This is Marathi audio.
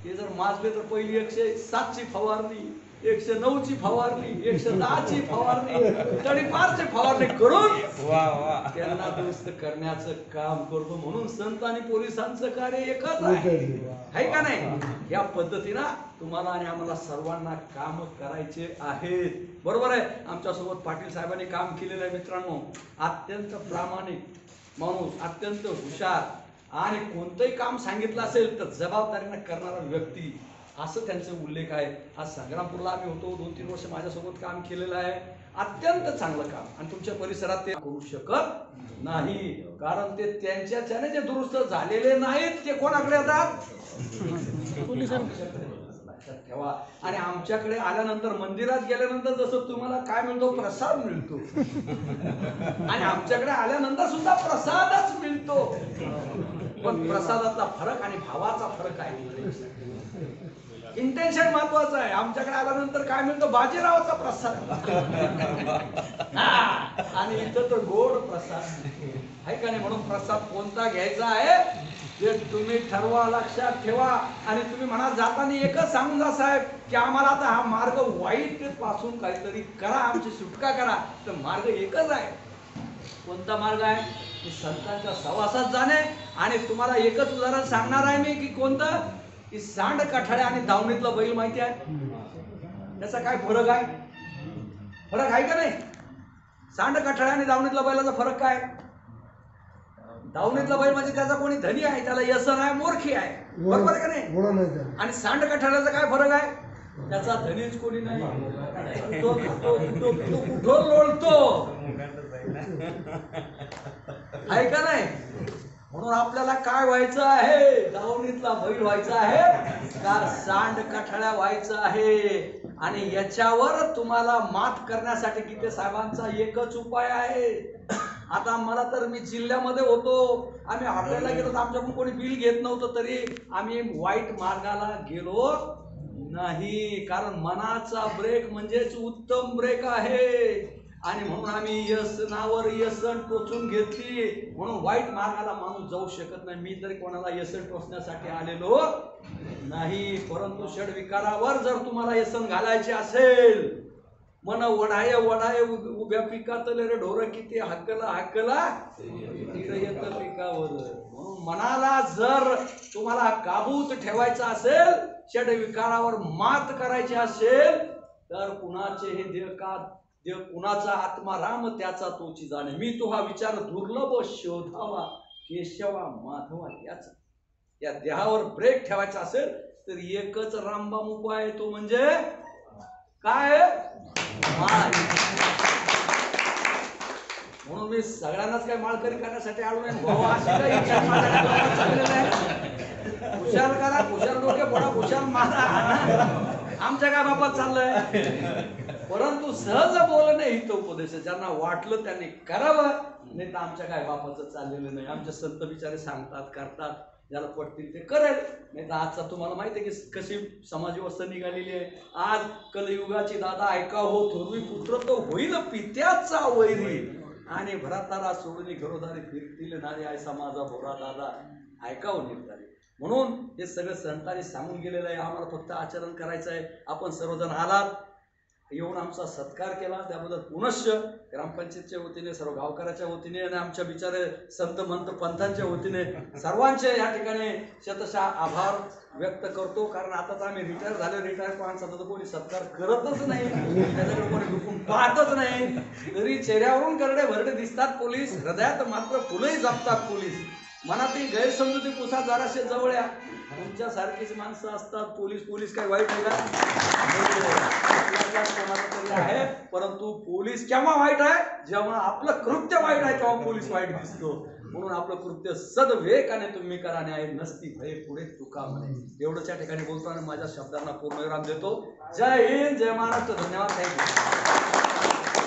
ते जर माजले तर पहिली 107 ची फवारणी, 109 ची फवारणी, 110 ची फवारणी, तडीपारची फवारणी करून त्यांना दुरुस्त करण्याचं काम करतो. म्हणून संत आणि पोलिसांचं कार्य एकच आहे का नाही? या पद्धतीनं तुम्हाला आणि आम्हाला सर्वांना काम करायचे आहेत. बरोबर आहे. आमच्यासोबत पाटील साहेबांनी काम केलेलं आहे मित्रांनो. अत्यंत प्रामाणिक माणूस, अत्यंत हुशार आणि कोणतंही काम सांगितलं असेल तर जबाबदारीने करणारा व्यक्ती, असं त्यांचा उल्लेख आहे. आज संग्रामपूरला आम्ही होतो, 2-3 वर्ष माझ्यासोबत काम केलेलं आहे. अत्यंत चांगलं काम. आणि तुमच्या परिसरात ते करू शकत नाही, कारण ते त्यांच्याने जे दुरुस्त झालेले नाहीत ते कोणाकडे येतात? ठेवा. आणि आमच्याकडे आल्यानंतर, मंदिरात गेल्यानंतर जसं तुम्हाला काय मिळतो? प्रसाद मिळतो. आणि आमच्याकडे आल्यानंतर सुद्धा प्रसादच मिळतो. पण प्रसादातला फरक आणि भावाचा फरक आहे. इंटेन्शन महत्वाचं आहे. आमच्याकडे आल्यानंतर काय मिळतं? बाजीरावाचा प्रसाद. आणि इथं तर गोड प्रसाद आहे का नाही? म्हणून प्रसाद कोणता घ्यायचा आहे ते तुम्ही ठरवा, लक्षात ठेवा. आणि तुम्ही म्हणा जाताना एकच सांगून जा साहेब की आम्हाला आता हा मार्ग वाईट पासून काहीतरी करा, आमची सुटका करा. तर मार्ग एकच आहे. कोणता मार्ग आहे? की संतांच्या सहवासात जाणे. आणि तुम्हाला एकच उदाहरण सांगणार आहे मी, की कोणतं? की सांड कठाळ्या आणि दावणीतला बैल माहिती आहे? त्याचा काय फरक आहे? फरक आहे का नाही? सांड कठाळ्या आणि दावणीतला बैलाचा फरक काय? दावणीतला बैल म्हणजे त्याचा कोणी धनी आहे, त्याला व्यसन आहे, मूर्खी आहे. बरोबर आहे का नाही? आणि सांड कठाळ्याचा काय फरक आहे? त्याचा धनीच कोणी नाही, तो कुठं लोळतो आहे का नाही? म्हणून आपल्याला काय व्हायचं आहे? दावणीतला बैल व्हायचा आहे का सांड कठाळ्या व्हायचं आहे? आणि याच्यावर तुम्हाला मात करण्यासाठी गीते साहेबांचा एकच उपाय आहे. आता मला तर, मी जिल्ह्यामध्ये होतो, आम्ही हॉटेलला गेलो तर आमच्याकडून कोणी बिल घेत नव्हतं, तरी आम्ही वाईट मार्गाला गेलो नाही. कारण मनाचा ब्रेक म्हणजेच उत्तम ब्रेक आहे. आणि म्हणून आम्ही व्यसनावर व्यसन टोचून घेतली. म्हणून वाईट मार्गाला माणूस जाऊ शकत नाही. मी तरी कोणाला व्यसन टोचण्यासाठी आलेलो नाही. परंतु षडविकारावर जर तुम्हाला व्यसन घालायचे असेल, मन वढाय वढाय उभ्या पिकातले रे ढोर किती हाकला हाकला येत पिकावर. म्हणून मनाला जर तुम्हाला काबूत ठेवायचा असेल, षडविकारावर मात करायची असेल, तर कुणाचे हे देह का देव, कुणाचा आत्मा राम त्याचा तोची जाणे. मी तो हा विचार दुर्लभ शोधावा, केशवा माधवा याचा. या देहावर ब्रेक ठेवायचा असेल तर एकच रामबाम उपाय आहे, तो म्हणजे काय? माळ. म्हणून मी सगळ्यांनाच काय माळकरी करण्यासाठी आलो नाही. भाऊ अशी काही हुशार करा, हुशार डोके फोडा, हुशार मारा, आमच्या काय बापात चाललंय. परंतु सहज बोलणे हितोपदेश, ज्यांना वाटलं त्यांनी करावं, नाही तर आमच्या काय बापाचं चाललेलं नाही. आमचे संत बिचारे सांगतात, करतात, ज्याला पटतील ते करेल. नाही तर आजचा तुम्हाला माहिती आहे की कशी समाज व्यवस्था निघालेली आहे. आज कलयुगाची दादा ऐका हो, थोरवी पुत्र तो होईल पित्याचा वैरी, आणि भरातारा सोडून घरोदारी फिरतील नारी, ऐसा माझा भोरा दादा ऐकावं निर्धारी. म्हणून हे सगळं संतांनी सांगून गेलेलं आहे. आम्हाला फक्त आचरण करायचं आहे. आपण सर्वजण आलात, येऊन आमचा सत्कार केला, त्याबद्दल पुनश्च ग्रामपंचायतच्या वतीने, सर्व गावकऱ्याच्या वतीने आणि आमच्या बिचारे संत मंत पंथांच्या वतीने सर्वांचे या ठिकाणी शतशः आभार व्यक्त करतो. कारण आता आम्ही रिटायर झाले. रिटायर माणसाचा तर कोणी सत्कार करतच नाही, त्याच्याकडे कोणी दुखून पाहतच नाही. तरी चेहऱ्यावरून करडे भरडे दिसतात पोलीस, हृदयात मात्र फुलंही जपतात पोलीस. मनातही गैरसमजुती पुसा जराशे जवळ या. तुमच्या सारखीच माणसं असतात. पोलीस काही वाईट आहे का? कोणाला तरी आहे. परंतु पोलीस केव्हा वाईट आहे? जेव्हा आपलं कृत्य वाईट आहे तेव्हा पोलीस वाईट दिसतो. म्हणून आपलं कृत्य सद्विवेकाने तुम्ही करा, न्याय नसती भय पुढे तुका म्हणे. एवढंच या ठिकाणी बोलताना माझ्या शब्दांना पूर्णविराम देतो. जय हिंद, जय महाराष्ट्र. धन्यवाद. थँक्यू.